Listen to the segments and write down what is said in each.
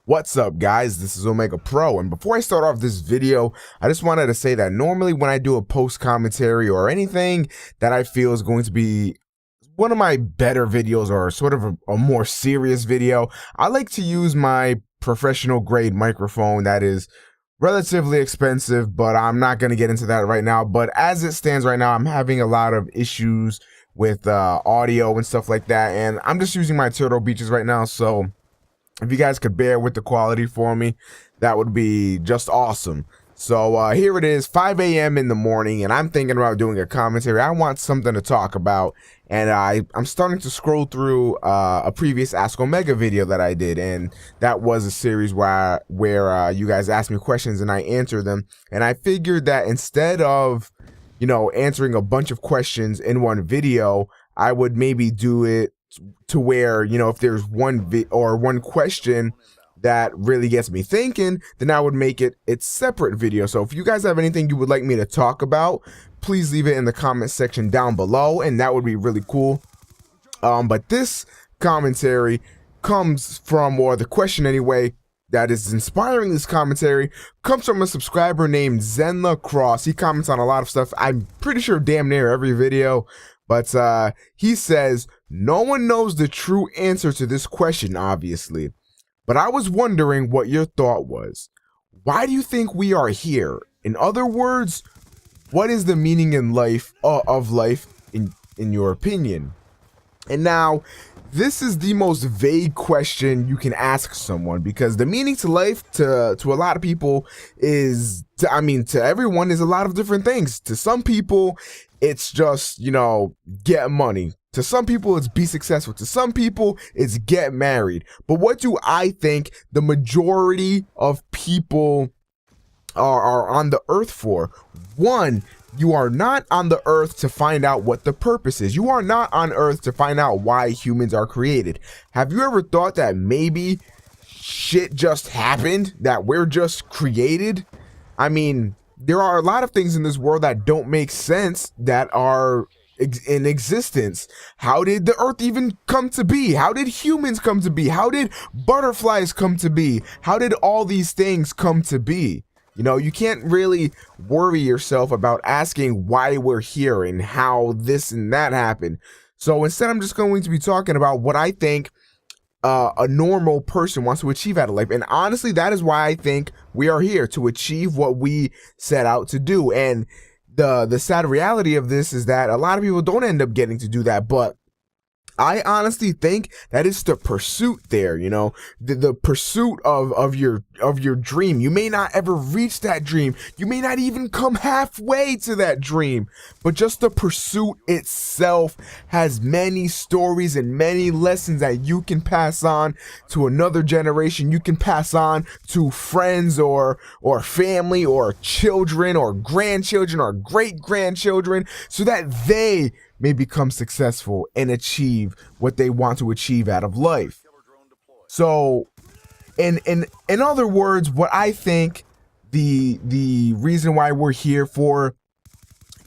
What's up, guys? This is Omega Pro, and before I start off this video, I just wanted to say that normally when I do a post commentary or anything that I feel is going to be one of my better videos or sort of a more serious video, I like to use my professional grade microphone that is relatively expensive, but I'm not going to get into that right now. But as it stands right now, I'm having a lot of issues with audio and stuff like that, and I'm just using my Turtle Beaches right now, so if you guys could bear with the quality for me, that would be just awesome. So here it is, 5 a.m. in the morning, and I'm thinking about doing a commentary. I want something to talk about, and I'm starting to scroll through a previous Ask Omega video that I did, and that was a series where you guys asked me questions and I answered them. And I figured that instead of, answering a bunch of questions in one video, I would maybe do it to where, if there's one question that really gets me thinking, then I would make it its separate video. So if you guys have anything you would like me to talk about, please leave it in the comment section down below, and that would be really cool. But this commentary comes from, or the question anyway, that is inspiring this commentary comes from a subscriber named Zenla Cross. He comments on a lot of stuff. I'm pretty sure damn near every video. But he says, no one knows the true answer to this question, obviously. But I was wondering what your thought was. Why do you think we are here? In other words, what is the meaning in life of life in your opinion? And now, this is the most vague question you can ask someone, because the meaning to life to a lot of people is, to everyone is a lot of different things. To some people, it's just, get money. To some people, it's be successful. To some people, it's get married. But what do I think the majority of people are on the earth for? One, you are not on the earth to find out what the purpose is. You are not on earth to find out why humans are created. Have you ever thought that maybe shit just happened, that we're just created? There are a lot of things in this world that don't make sense that are in existence. How did the earth even come to be? How did humans come to be? How did butterflies come to be? How did all these things come to be? You can't really worry yourself about asking why we're here and how this and that happened. So instead, I'm just going to be talking about what I think a normal person wants to achieve out of life. And honestly, that is why I think we are here, to achieve what we set out to do. And the sad reality of this is that a lot of people don't end up getting to do that, but I honestly think that it's the pursuit there, the pursuit of your dream. You may not ever reach that dream. You may not even come halfway to that dream, but just the pursuit itself has many stories and many lessons that you can pass on to another generation. You can pass on to friends or family or children or grandchildren or great-grandchildren, so that they may become successful and achieve what they want to achieve out of life. So, in other words, what I think the reason why we're here for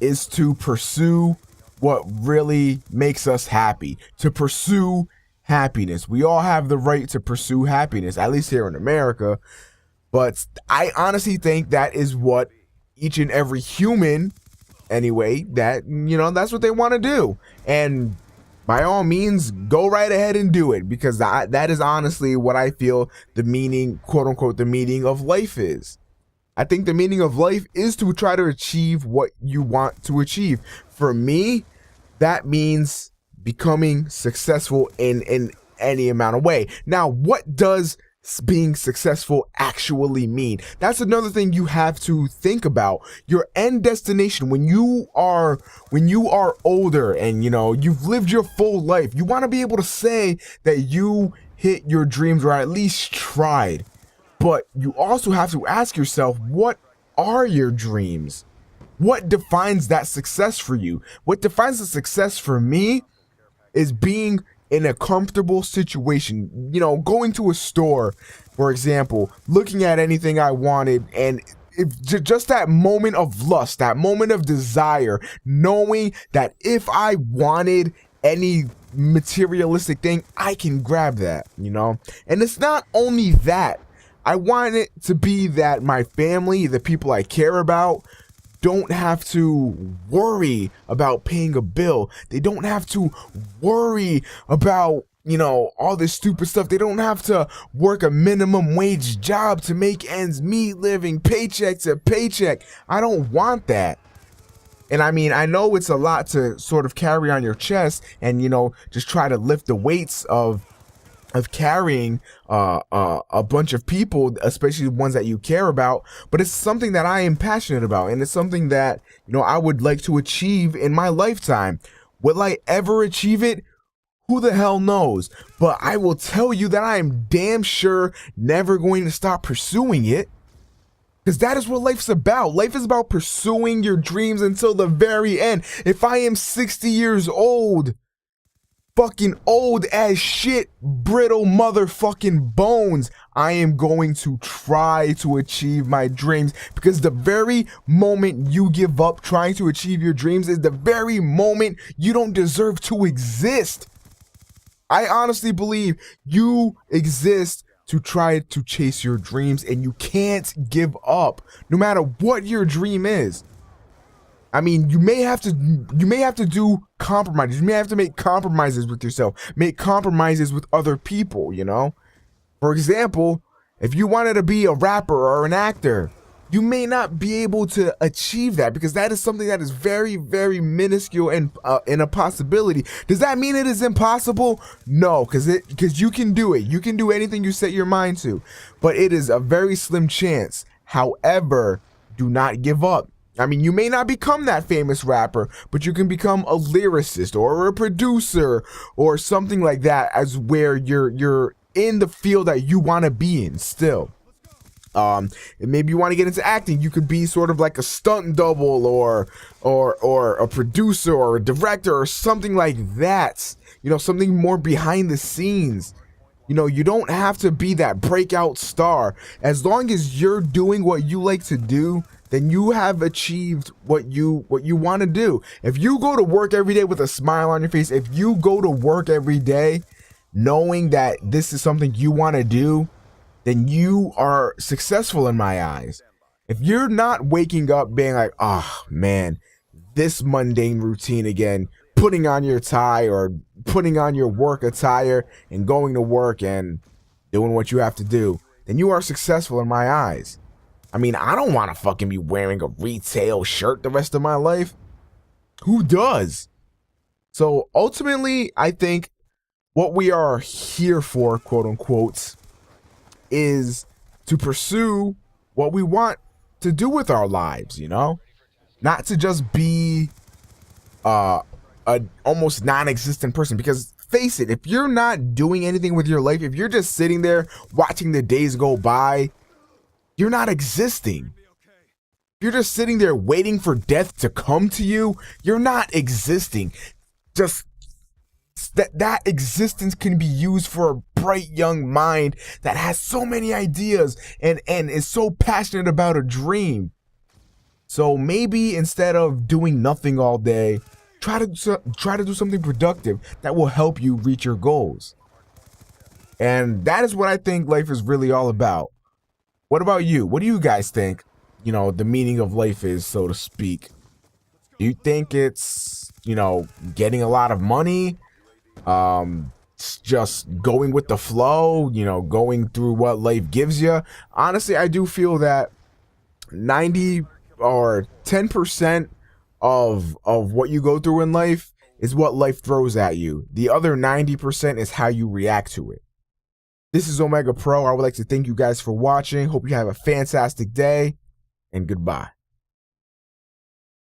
is to pursue what really makes us happy, to pursue happiness. We all have the right to pursue happiness, at least here in America. But I honestly think that is what each and every human, anyway, that's what they want to do. And by all means, go right ahead and do it, because that is honestly what I feel the meaning, quote unquote, the meaning of life is. I think the meaning of life is to try to achieve what you want to achieve. For me, that means becoming successful in any amount of way. Now, what does being successful actually mean? That's another thing you have to think about. Your end destination, when you are older and you've lived your full life, you want to be able to say that you hit your dreams, or at least tried. But you also have to ask yourself, what are your dreams? What defines that success for you? What defines the success for me is being in a comfortable situation, going to a store, for example, looking at anything I wanted, and just that moment of lust, that moment of desire, knowing that if I wanted any materialistic thing, I can grab that, And it's not only that, I want it to be that my family, the people I care about, don't have to worry about paying a bill. They don't have to worry about, you know, all this stupid stuff. They don't have to work a minimum wage job to make ends meet, living paycheck to paycheck. I don't want that. And I mean, I know it's a lot to sort of carry on your chest and, you know, just try to lift the weights of carrying a bunch of people, especially the ones that you care about, but it's something that I am passionate about, and it's something that, you know, I would like to achieve in my lifetime. Will I ever achieve it? Who the hell knows? But I will tell you that I am damn sure never going to stop pursuing it, because that is what life's about. Life is about pursuing your dreams until the very end. If I am 60 years old, fucking old as shit, brittle motherfucking bones, I am going to try to achieve my dreams, because the very moment you give up trying to achieve your dreams is the very moment you don't deserve to exist. I honestly believe you exist to try to chase your dreams, and you can't give up no matter what your dream is. I mean, you may have to do compromises. You may have to make compromises with yourself, make compromises with other people, you know? For example, if you wanted to be a rapper or an actor, you may not be able to achieve that, because that is something that is very, very minuscule and a possibility. Does that mean it is impossible? No, because you can do it. You can do anything you set your mind to, but it is a very slim chance. However, do not give up. I mean, you may not become that famous rapper, but you can become a lyricist or a producer or something like that, as where you're in the field that you want to be in still. And maybe you want to get into acting. You could be sort of like a stunt double or a producer or a director or something like that. You know, something more behind the scenes. You know, you don't have to be that breakout star. As long as you're doing what you like to do, then you have achieved what you want to do. If you go to work every day with a smile on your face, if you go to work every day knowing that this is something you want to do, then you are successful in my eyes. If you're not waking up being like, oh man, this mundane routine again, putting on your tie or putting on your work attire and going to work and doing what you have to do, then you are successful in my eyes. I mean, I don't want to fucking be wearing a retail shirt the rest of my life. Who does? So ultimately, I think what we are here for, quote unquote, is to pursue what we want to do with our lives, you know? Not to just be a almost non-existent person, because face it, if you're not doing anything with your life, if you're just sitting there watching the days go by, you're not existing. If you're just sitting there waiting for death to come to you, you're not existing. Just that existence can be used for a bright young mind that has so many ideas and is so passionate about a dream. So maybe instead of doing nothing all day, try to do something productive that will help you reach your goals. And that is what I think life is really all about. What about you? What do you guys think, you know, the meaning of life is, so to speak? Do you think it's, you know, getting a lot of money? Just going with the flow, you know, going through what life gives you? Honestly, I do feel that 90 or 10% of what you go through in life is what life throws at you. The other 90% is how you react to it. This is Omega Pro. I would like to thank you guys for watching. Hope you have a fantastic day, and goodbye.